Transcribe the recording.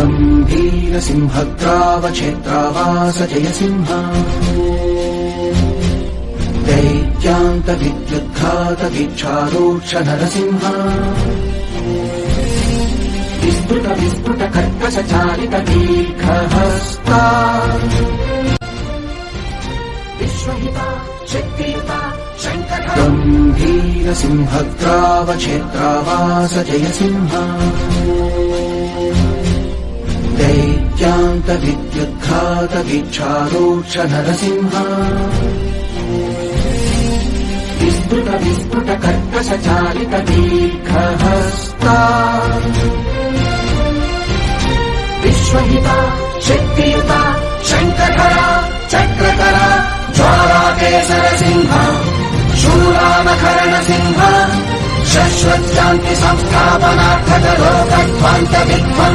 गम्भीर सिंहग्रावक्षेत्रावास जय सिंह दैत्यान्त विद्युद्घात वीक्षारोक्ष नरसिंह विस्तृत विस्तृत कर्कश चालित दीर्घहस्ता विश्वहिता शक्तियुता शङ्कर गम्भीर सिंहग्रावक्षेत्रावास जय सिंह दैत्यान्त विद्युद्घात वीक्षारोक्ष नरसिंह विस्तृत विस्तृत कर्कश चालित दीर्घहस्ता विश्वहिता शक्तियुता शङ्करधरा चक्रधरा ज्वालाकेसर सिंह शूलामकरण सिंह शश्वत् शान्ति संस्थापनार्थक लोकध्वंस विध्वंस